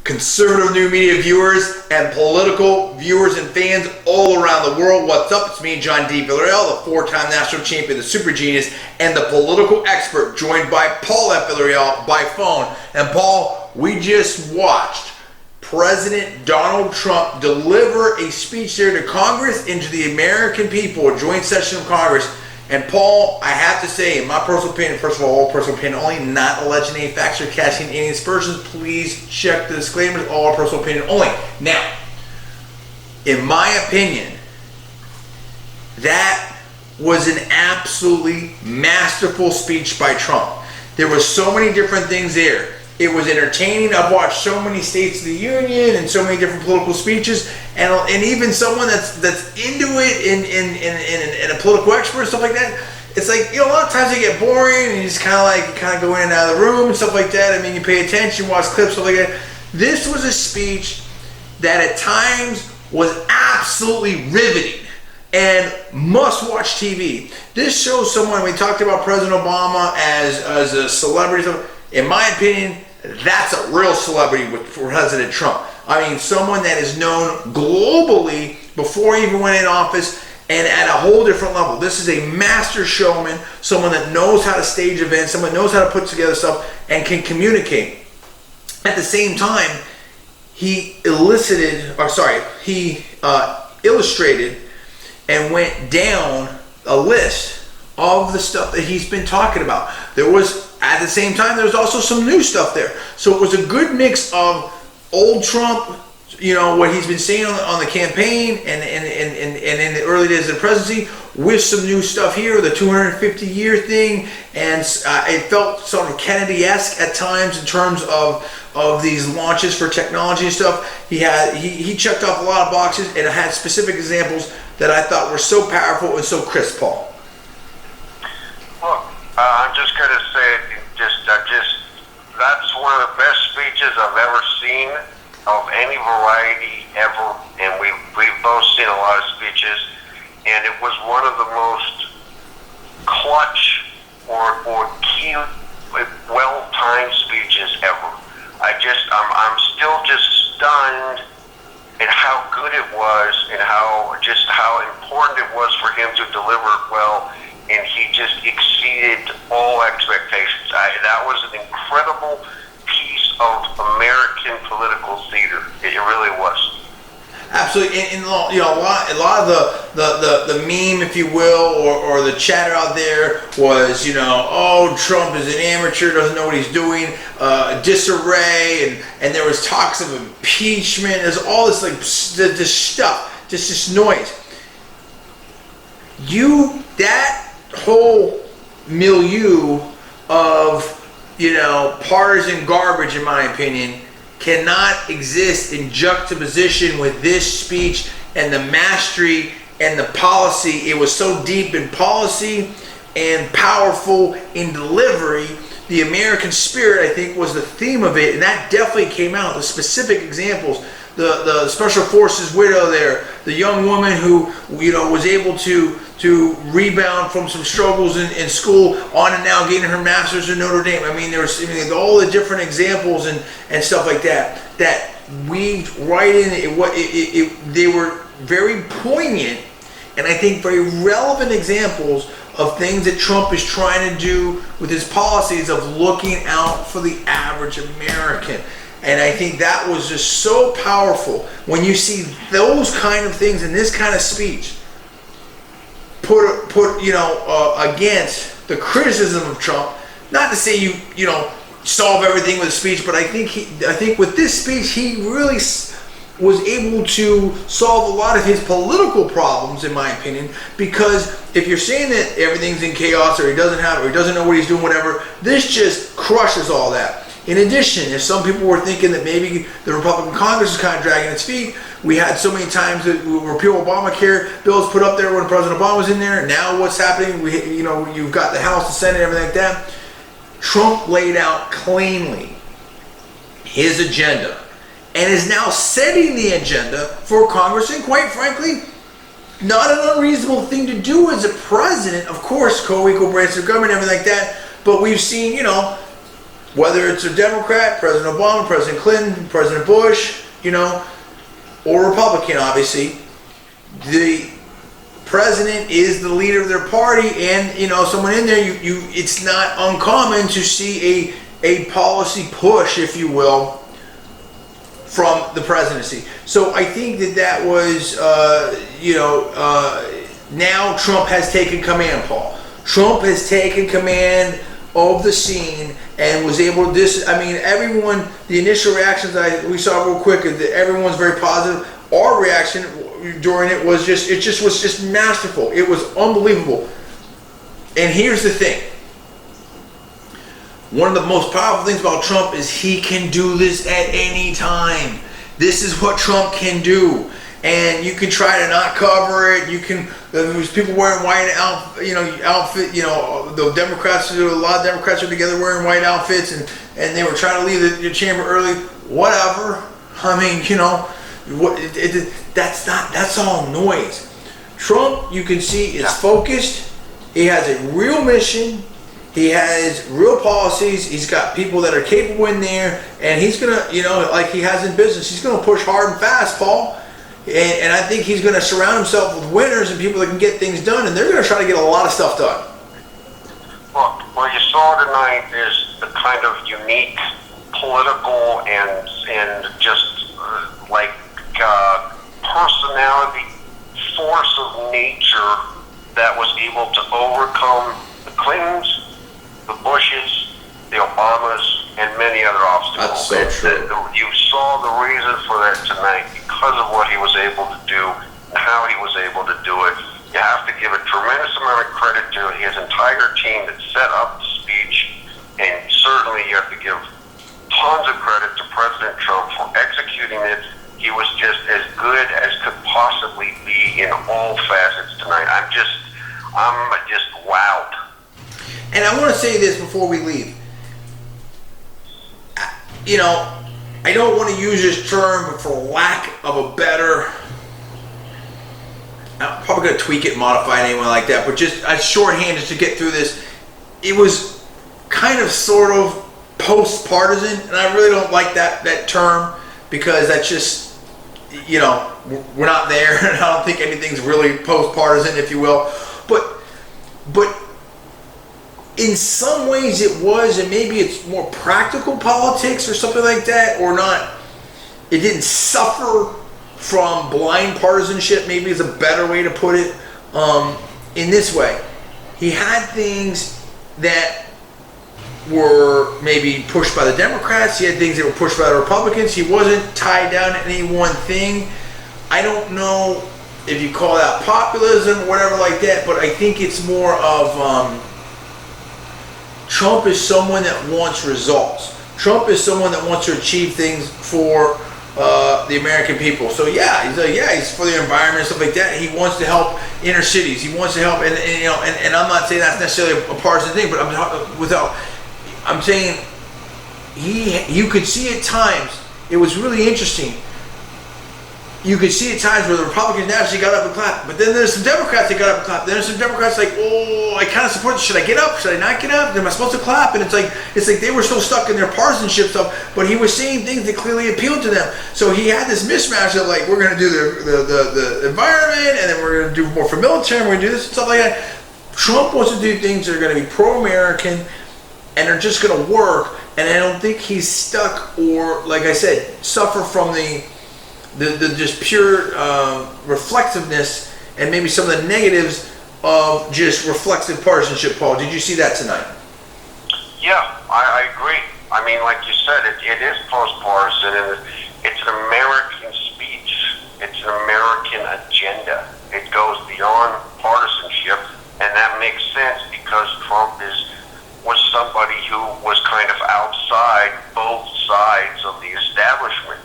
conservative new media viewers and political viewers and fans all around the world. What's up? It's me, John D. Villarreal, the four-time national champion, the super genius, and the political expert, joined by Paul F. Villarreal by phone. And Paul, we just watched President Donald Trump deliver a speech there to Congress and to the American people, a joint session of Congress. And Paul, I have to say, in my personal opinion, first of all personal opinion only, not alleging any facts or casting any aspersions. Please check the disclaimers, all personal opinion only. Now, in my opinion, that was an absolutely masterful speech by Trump. There were so many different things there. It was entertaining. I've watched so many States of the Union and so many different political speeches, and even someone that's into it in a political expert and stuff like that. It's like, a lot of times they get boring and you just kind of go in and out of the room and stuff like that. I mean, you pay attention, watch clips, stuff like that. This was a speech that at times was absolutely riveting and must-watch TV. This shows someone, we talked about President Obama as a celebrity. In my opinion, that's a real celebrity with President Trump. I mean, someone that is known globally before he even went in office and at a whole different level. This is a master showman, someone that knows how to stage events, someone that knows how to put together stuff and can communicate. At the same time, he illustrated and went down a list of the stuff that he's been talking about. At the same time, there was also some new stuff there. So it was a good mix of old Trump, what he's been saying on the campaign and in the early days of the presidency, with some new stuff here, the 250-year thing, and it felt sort of Kennedy-esque at times in terms of these launches for technology and stuff. He checked off a lot of boxes, and it had specific examples that I thought were so powerful and so crisp, Paul. Look, I'm just going to say it. That's one of the best speeches I've ever seen of any variety ever, and we've both seen a lot of speeches, and it was one of the most clutch or key, well-timed speeches ever. I'm still just stunned at how good it was and how important it was for him to deliver it well. And he just exceeded all expectations. That was an incredible piece of American political theater. It really was. Absolutely, and a lot of the meme, if you will, or the chatter out there was, Trump is an amateur, doesn't know what he's doing, disarray, and there was talks of impeachment. There's all this this stuff, just this noise. That whole milieu of partisan garbage, in my opinion, cannot exist in juxtaposition with this speech and the mastery and the policy. It was so deep in policy and powerful in delivery. The American spirit, I think, was the theme of it, and that definitely came out. The specific examples, the Special Forces widow there, the young woman who was able to rebound from some struggles in school on and now getting her master's in Notre Dame. I mean, all the different examples and stuff like that weaved right in. They were very poignant and I think very relevant examples of things that Trump is trying to do with his policies of looking out for the average American. And I think that was just so powerful when you see those kind of things in this kind of speech put against the criticism of Trump. Not to say you solve everything with a speech, but I think with this speech he really was able to solve a lot of his political problems, in my opinion, because if you're saying that everything's in chaos or he doesn't know what he's doing, whatever, this just crushes all that. In addition, if some people were thinking that maybe the Republican Congress is kind of dragging its feet, we had so many times that repeal Obamacare bills put up there when President Obama was in there. Now what's happening? You've got the House, the Senate, everything like that. Trump laid out cleanly his agenda and is now setting the agenda for Congress, and quite frankly, not an unreasonable thing to do as a president. Of course, co-equal branch of government, everything like that. But we've seen, whether it's a Democrat, President Obama, President Clinton, President Bush, or Republican, obviously, the president is the leader of their party, and someone in there, it's not uncommon to see a policy push, if you will, from the presidency. So I think that was, now Trump has taken command, Paul. Trump has taken command of the scene and was able to everyone, the initial reactions we saw real quick, everyone's very positive. Our reaction during it was just masterful. It was unbelievable. And here's the thing. One of the most powerful things about Trump is he can do this at any time. This is what Trump can do. And you can try to not cover it. You can. There's people wearing white outfit. The Democrats. A lot of Democrats are together wearing white outfits, and they were trying to leave the chamber early. Whatever. That's all noise. Trump, you can see, is focused. He has a real mission. He has real policies. He's got people that are capable in there, and he's gonna, like he has in business, he's gonna push hard and fast, Paul. And I think he's gonna surround himself with winners and people that can get things done, and they're gonna try to get a lot of stuff done. Well, what you saw tonight is the kind of unique political and just personality, force of nature that was able to overcome the Clintons, the Bushes, the Obamas, and many other obstacles. That's so true. You saw the reason for that tonight because of what he was able to do and how he was able to do it. You have to give a tremendous amount of credit to his entire team that set up the speech, and certainly you have to give tons of credit to President Trump for executing it. He was just as good as could possibly be in all facets tonight. I'm just wowed. And I want to say this before we leave. I don't want to use this term, but for lack of a better, I'm probably going to tweak it, modify it, anyone like that, but just a shorthand just to get through this. It was kind of sort of post-partisan, and I really don't like that term, because that's just, we're not there, and I don't think anything's really post-partisan, if you will. But in some ways it was, and maybe it's more practical politics or something like that, or not. It didn't suffer from blind partisanship, maybe is a better way to put it, in this way. He had things that were maybe pushed by the Democrats. He had things that were pushed by the Republicans. He wasn't tied down to any one thing. I don't know if you call that populism or whatever like that, but I think it's more of Trump is someone that wants results. Trump is someone that wants to achieve things for the American people. So he's for the environment and stuff like that. He wants to help inner cities. He wants to help, and I'm not saying that's necessarily a partisan thing, but I'm saying you could see at times, it was really interesting. You could see at times where the Republicans naturally got up and clapped, but then there's some Democrats that got up and clapped. Then there's some Democrats like, I kind of support this. Should I get up? Should I not get up? Am I supposed to clap? And it's like they were still stuck in their partisanship stuff, but he was saying things that clearly appealed to them. So he had this mismatch of we're going to do the environment, and then we're going to do more for military, and we're going to do this and stuff like that. Trump wants to do things that are going to be pro-American, and are just going to work. And I don't think he's stuck or, like I said, suffer from the just pure reflectiveness and maybe some of the negatives of just reflexive partisanship. Paul, did you see that tonight? Yeah, I agree. I mean, like you said, it is post-partisan, and it's an American speech. It's an American agenda. It goes beyond partisanship, and that makes sense because Trump was somebody who was kind of outside both sides of the establishment.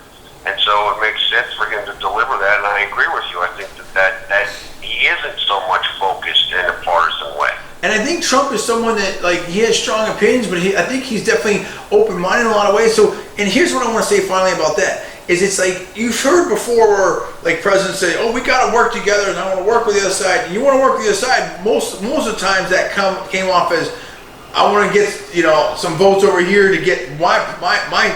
And so it makes sense for him to deliver that, and I agree with you. I think that he isn't so much focused in a partisan way. And I think Trump is someone that, he has strong opinions, but I think he's definitely open-minded in a lot of ways. So, and here's what I want to say finally about that, is it's you've heard before where, presidents say, we got to work together, and I want to work with the other side. And you want to work with the other side, most of the times that came off as, I want to get, you know, some votes over here to get my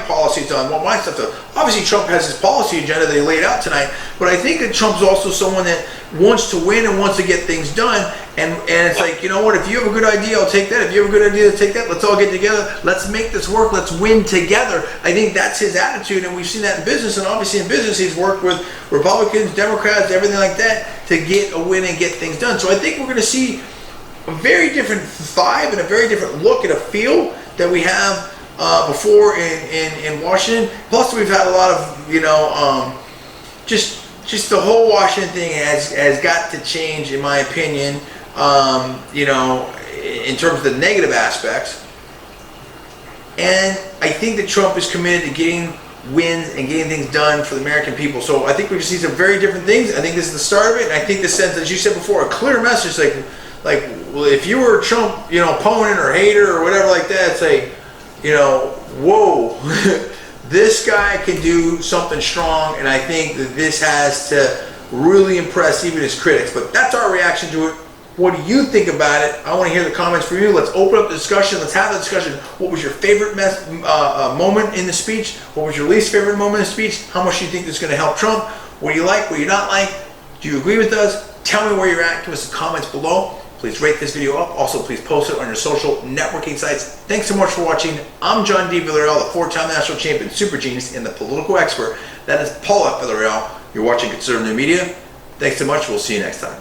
policies done, my stuff done. Obviously, Trump has his policy agenda that he laid out tonight, but I think that Trump's also someone that wants to win and wants to get things done. And it's like, you know what? If you have a good idea, I'll take that. If you have a good idea, take that. Let's all get together. Let's make this work. Let's win together. I think that's his attitude, and we've seen that in business. And obviously, in business, he's worked with Republicans, Democrats, everything like that to get a win and get things done. So I think we're going to see a very different vibe and a very different look and a feel that we have before in Washington. Plus, we've had a lot of, you know, just the whole Washington thing has got to change, in my opinion. You know, in terms of the negative aspects. And I think that Trump is committed to getting wins and getting things done for the American people. So I think we see some very different things. I think this is the start of it, and I think this sends, as you said before, a clear message. Like, well, if you were a Trump, you know, opponent or hater or whatever like that, it's like, you know, whoa, this guy can do something strong, and I think that this has to really impress even his critics. But that's our reaction to it. What do you think about it? I want to hear the comments from you. Let's open up the discussion. Let's have the discussion. What was your favorite moment in the speech? What was your least favorite moment in the speech? How much do you think this is going to help Trump? What do you like? What do you not like? Do you agree with us? Tell me where you're at. Give us some comments below. Please rate this video up. Also, please post it on your social networking sites. Thanks so much for watching. I'm John D. Villarreal, the 4-time national champion, super genius, and the political expert. That is Paul F. Villarreal. You're watching Conservative Media. Thanks so much. We'll see you next time.